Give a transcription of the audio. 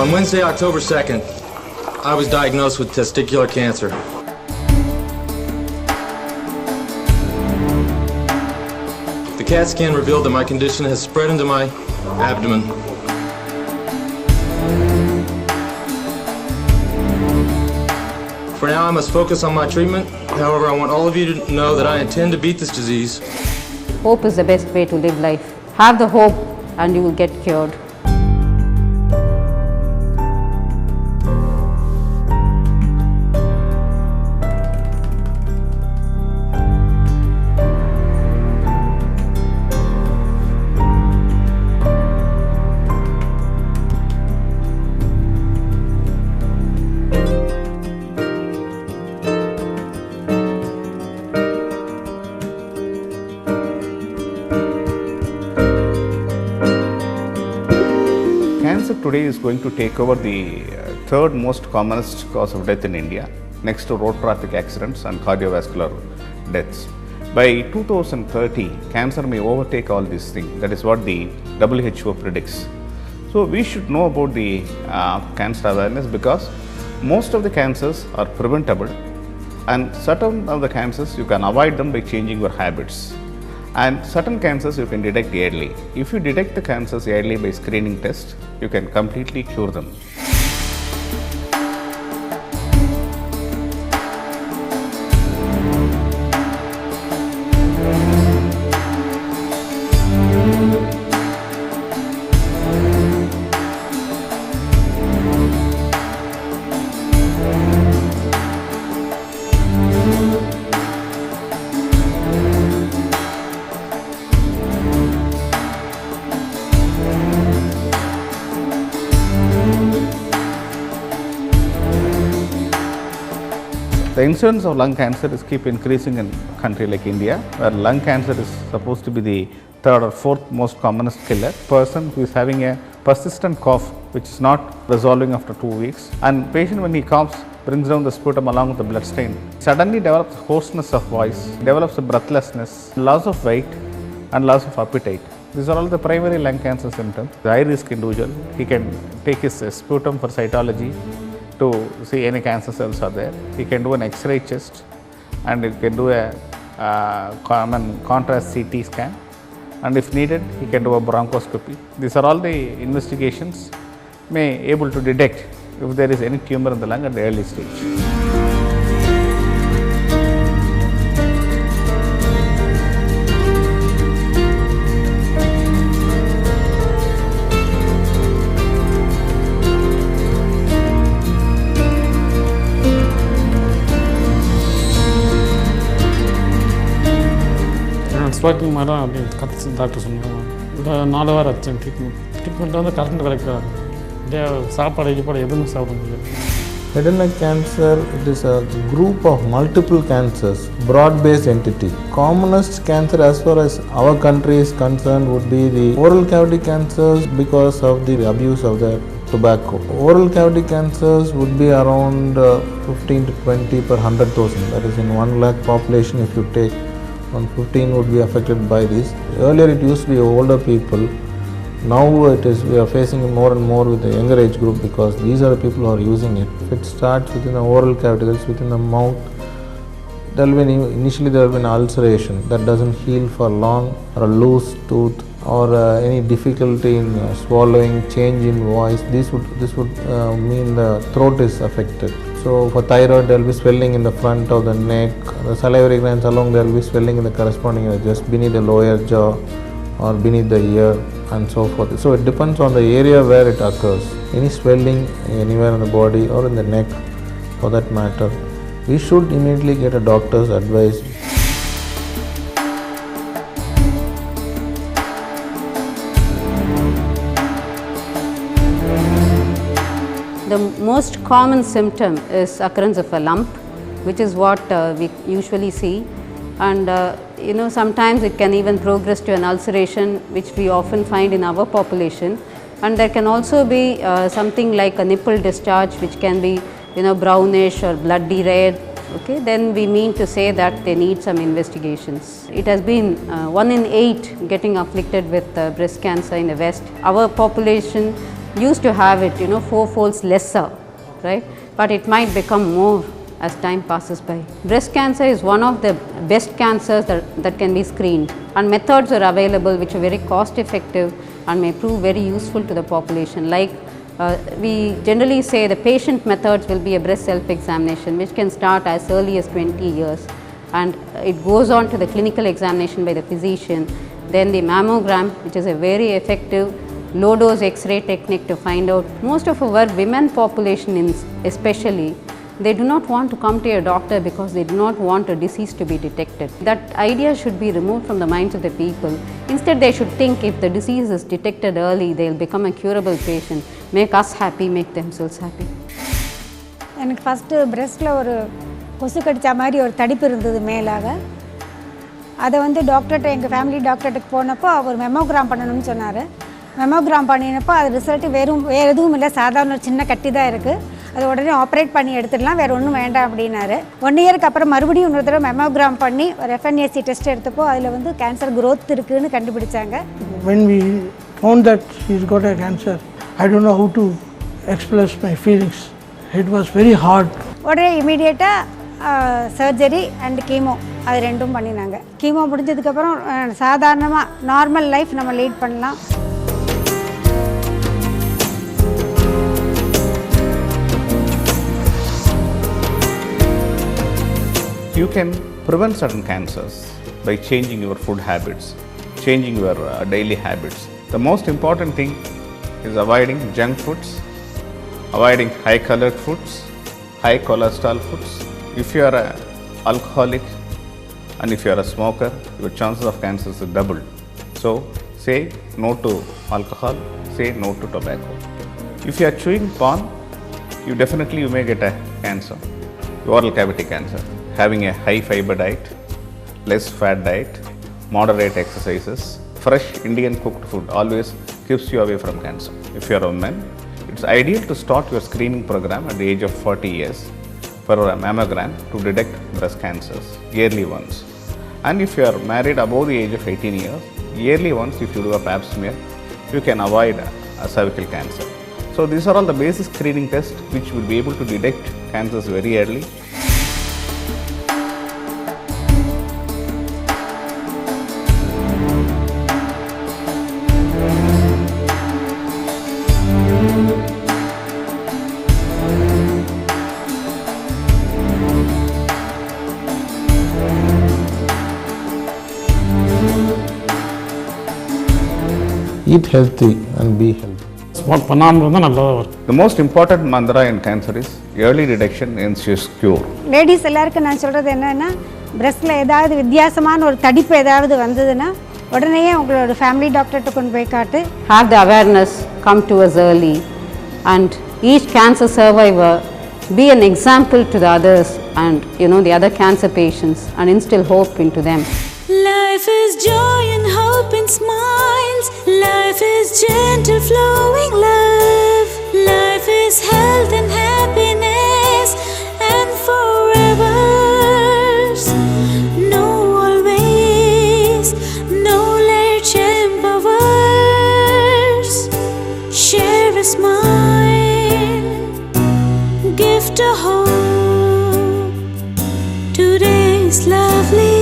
On Wednesday, October 2nd, I was diagnosed with testicular cancer. The CAT scan revealed that my condition has spread into my abdomen. For now, I must focus on my treatment. However, I want all of you to know that I intend to beat this disease. Hope is the best way to live life. Have the hope and you will get cured. Cancer today is going to take over the third most commonest cause of death in India, next to road traffic accidents and cardiovascular deaths. By 2030, cancer may overtake all these things. That is what the WHO predicts. So we should know about the cancer awareness, because most of the cancers are preventable, and certain of the cancers you can avoid them by changing your habits. And certain cancers you can detect early. If you detect the cancers early by screening test, you can completely cure them. The incidence of lung cancer is keep increasing in a country like India, where lung cancer is supposed to be the third or fourth most commonest killer. Person who is having a persistent cough which is not resolving after 2 weeks, and patient when he coughs brings down the sputum along with the blood stain, suddenly develops hoarseness of voice, develops a breathlessness, loss of weight and loss of appetite. These are all the primary lung cancer symptoms. The high risk individual, he can take his sputum for cytology to see any cancer cells are there. He can do an X-ray chest, and he can do a common contrast CT scan, and if needed he can do a bronchoscopy. These are all the investigations may able to detect if there is any tumor in the lung at the early stage. ஸ்போக்கிங் மாதிரி அப்படின்னு கற்று doctor சொன்னாங்க. இந்த 4 வாரம் ஆச்சு treatment வந்து current விளக்குறாங்க. சாப்பாடு கீப்பாடு எதுவுமே சாப்பிட முடியாது. Head and neck cancer, it is a group of multiple cancers, broad-based entity. Commonest cancer as far as our country is concerned would be the oral cavity cancers because of the abuse of the tobacco. Oral cavity cancers would be around 15 to 20 per 100,000. That is in 1 lakh population. If you take 15 would be affected by this. Earlier it used to be older people. Now we are facing it more and more with the younger age group, because these are the people who are using it. If it starts within the oral cavity, that's within the mouth, initially there will be an ulceration that doesn't heal for long, or a loose tooth, or any difficulty in swallowing, change in voice. This would mean the throat is affected. So for thyroid, there will be swelling in the front of the neck. The salivary glands along, there will be swelling in the corresponding area, just beneath the lower jaw or beneath the ear and so forth. So it depends on the area where it occurs. Any swelling anywhere in the body or in the neck for that matter, we should immediately get a doctor's advice. The most common symptom is occurrence of a lump, which is what we usually see, and sometimes it can even progress to an ulceration, which we often find in our population, and there can also be something like a nipple discharge, which can be brownish or bloody red. Okay, then we mean to say that they need some investigations. It has been 1 in 8 getting afflicted with breast cancer in the West. Our population used to have it, 4 folds lesser, right? But it might become more as time passes by. Breast cancer is one of the best cancers that can be screened, and methods are available which are very cost effective and may prove very useful to the population. Like we generally say the patient methods will be a breast self-examination which can start as early as 20 years, and it goes on to the clinical examination by the physician, then the mammogram, which is a very effective low dose X-ray technique to find out. Most of our women population especially, they do not want to come to a doctor because they do not want a disease to be detected. That idea should be removed from the minds of the people. Instead, they should think if the disease is detected early, they will become a curable patient, make us happy, make themselves happy. எனக்கு first பிரெஸ்ட்டில் ஒரு கொசு கடித்த மாதிரி ஒரு தடிப்பு இருந்தது மேலாக. அதை வந்து டாக்டர்கிட்ட, எங்கள் ஃபேமிலி டாக்டர்கிட்ட போனப்போ அவர் மெமோகிராம் பண்ணணும்னு சொன்னார். மெமோகிராம் பண்ணினப்போ அது ரிசல்ட்டு வேறு எதுவும் இல்லை, சாதாரண ஒரு சின்ன கட்டி தான் இருக்குது, அது உடனே ஆப்ரேட் பண்ணி எடுத்துடலாம், வேறு ஒன்றும் வேண்டாம் அப்படின்னாரு. 1 இயருக்கு அப்புறம் மறுபடியும் இன்னொரு தடவை மெமோகிராம் பண்ணி ஒரு FNAC டெஸ்ட் எடுத்தப்போ அதில் வந்து கேன்சர் growth இருக்குதுன்னு கண்டுபிடிச்சாங்க. When we found that he's got a cancer, I don't know how to express my feelings. It was very hard. உடனே இமீடியட்டாக சர்ஜரி அண்ட் கீமோ அது ரெண்டும் பண்ணினாங்க. கீமோ முடிஞ்சதுக்கப்புறம் சாதாரணமாக நார்மல் லைஃப் நம்ம லீட் பண்ணலாம். You can prevent certain cancers by changing your food habits, changing your daily habits. The most important thing is avoiding junk foods, avoiding high colored foods, high cholesterol foods. If you are an alcoholic and if you are a smoker, your chances of cancer is doubled. So say no to alcohol, say no to tobacco. If you are chewing pan, you may get a cancer, oral cavity cancer. Having a high fiber diet, less fat diet, moderate exercises, fresh Indian cooked food always keeps you away from cancer. If you are a woman, it's ideal to start your screening program at the age of 40 years for a mammogram to detect breast cancers yearly once. And if you are married above the age of 18 years, yearly once if you do a pap smear, you can avoid a cervical cancer. So these are all the basic screening tests which will be able to detect cancers very early. Eat healthy and be healthy. Smart பண்ணாமல் இருந்தால் நல்லதாக வரும். The most important mantra in cancer is early detection ensures cure. Ladies எல்லாருக்கும் நான் சொல்கிறது என்னென்னா, பிரெஸ்ட்டில் ஏதாவது வித்தியாசமான ஒரு தடிப்பு ஏதாவது வந்ததுன்னா உடனே உங்களோட ஃபேமிலி டாக்டர்கிட்ட கொண்டு போய் காட்டு. Have the awareness come to us early, and each cancer survivor be an example to the others and the other cancer patients, and instill hope into them. Life is joy and hope and smiles. Life is gentle flowing love. Life is health and happiness and forever. No always, no late empowers. Share a smile, gift a hope. Today's lovely.